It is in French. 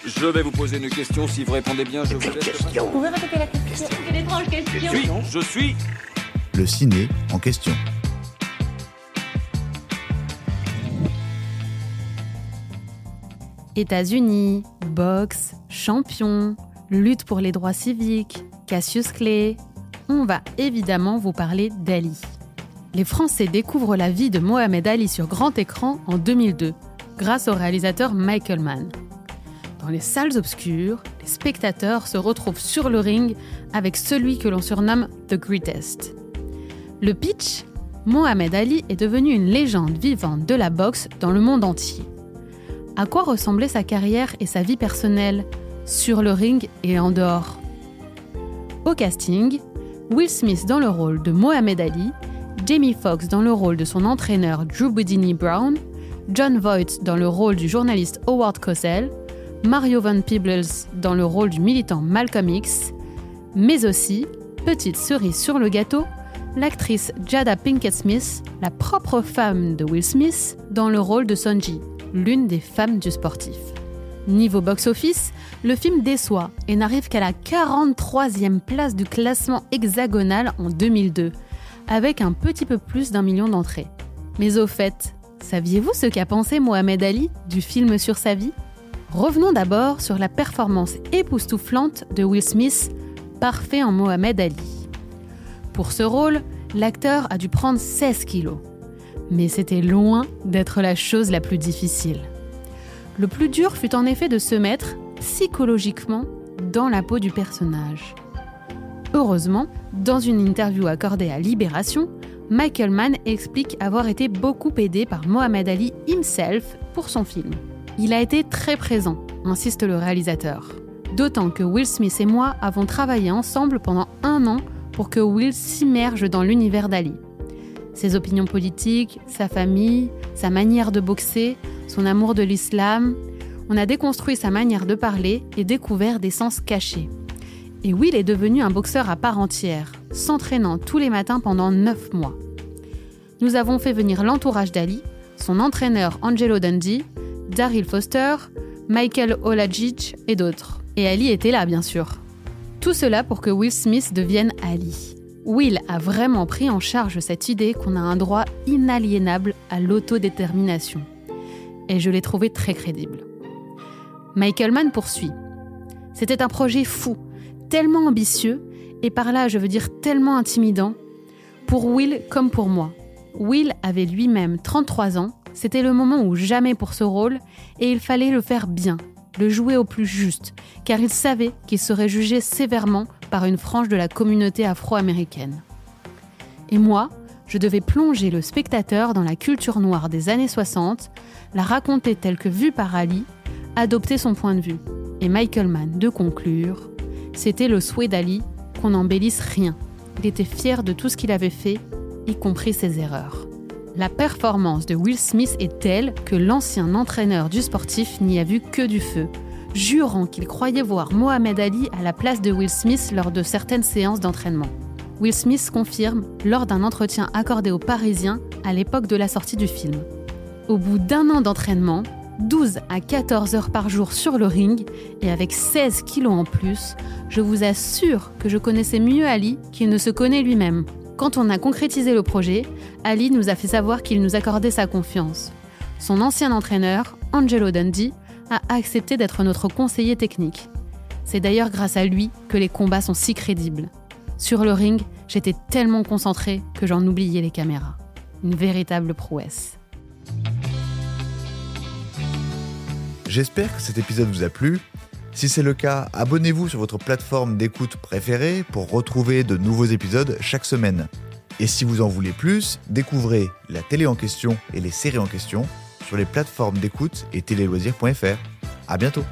Je vais vous poser une question. Si vous répondez bien, je vous laisse. Vous pouvez répéter la question? C'est une étrange question. Je suis. Le ciné en question. États-Unis, boxe, champion, lutte pour les droits civiques, Cassius Clay. On va évidemment vous parler d'Ali. Les Français découvrent la vie de Mohamed Ali sur grand écran en 2002, grâce au réalisateur Michael Mann. Dans les salles obscures, les spectateurs se retrouvent sur le ring avec celui que l'on surnomme The Greatest. Le pitch ? Mohamed Ali est devenu une légende vivante de la boxe dans le monde entier. À quoi ressemblait sa carrière et sa vie personnelle, sur le ring et en dehors ? Au casting, Will Smith dans le rôle de Mohamed Ali, Jamie Foxx dans le rôle de son entraîneur Drew Budini Brown, Jon Voight dans le rôle du journaliste Howard Cosell, Mario Van Peebles dans le rôle du militant Malcolm X, mais aussi, petite cerise sur le gâteau, l'actrice Jada Pinkett Smith, la propre femme de Will Smith, dans le rôle de Sonji, l'une des femmes du sportif. Niveau box-office, le film déçoit et n'arrive qu'à la 43e place du classement hexagonal en 2002, avec un petit peu plus d'1 million d'entrées. Mais au fait, saviez-vous ce qu'a pensé Mohamed Ali du film sur sa vie ? Revenons d'abord sur la performance époustouflante de Will Smith, parfait en Mohamed Ali. Pour ce rôle, l'acteur a dû prendre 16 kilos. Mais c'était loin d'être la chose la plus difficile. Le plus dur fut en effet de se mettre, psychologiquement, dans la peau du personnage. Heureusement, dans une interview accordée à Libération, Michael Mann explique avoir été beaucoup aidé par Mohamed Ali himself pour son film. Il a été très présent, insiste le réalisateur. D'autant que Will Smith et moi avons travaillé ensemble pendant 1 an pour que Will s'immerge dans l'univers d'Ali. Ses opinions politiques, sa famille, sa manière de boxer, son amour de l'islam. On a déconstruit sa manière de parler et découvert des sens cachés. Et Will est devenu un boxeur à part entière, s'entraînant tous les matins pendant 9 mois. Nous avons fait venir l'entourage d'Ali, son entraîneur Angelo Dundee, Daryl Foster, Michael Olajic et d'autres. Et Ali était là, bien sûr. Tout cela pour que Will Smith devienne Ali. Will a vraiment pris en charge cette idée qu'on a un droit inaliénable à l'autodétermination. Et je l'ai trouvé très crédible. Michael Mann poursuit. C'était un projet fou, tellement ambitieux, et par là je veux dire tellement intimidant, pour Will comme pour moi. Will avait lui-même 33 ans, c'était le moment ou jamais pour ce rôle, et il fallait le faire bien, le jouer au plus juste, car il savait qu'il serait jugé sévèrement par une frange de la communauté afro-américaine. Et moi, je devais plonger le spectateur dans la culture noire des années 60, la raconter telle que vue par Ali, adopter son point de vue. Et Michael Mann de conclure, c'était le souhait d'Ali qu'on n'embellisse rien. Il était fier de tout ce qu'il avait fait, y compris ses erreurs. La performance de Will Smith est telle que l'ancien entraîneur du sportif n'y a vu que du feu, jurant qu'il croyait voir Mohamed Ali à la place de Will Smith lors de certaines séances d'entraînement. Will Smith confirme lors d'un entretien accordé aux Parisiens à l'époque de la sortie du film. Au bout d'1 an d'entraînement, 12 à 14 heures par jour sur le ring et avec 16 kilos en plus, je vous assure que je connaissais mieux Ali qu'il ne se connaît lui-même. Quand on a concrétisé le projet, Ali nous a fait savoir qu'il nous accordait sa confiance. Son ancien entraîneur, Angelo Dundee, a accepté d'être notre conseiller technique. C'est d'ailleurs grâce à lui que les combats sont si crédibles. Sur le ring, j'étais tellement concentrée que j'en oubliais les caméras. Une véritable prouesse. J'espère que cet épisode vous a plu. Si c'est le cas, abonnez-vous sur votre plateforme d'écoute préférée pour retrouver de nouveaux épisodes chaque semaine. Et si vous en voulez plus, découvrez la télé en question et les séries en question sur les plateformes d'écoute et téléloisirs.fr. À bientôt.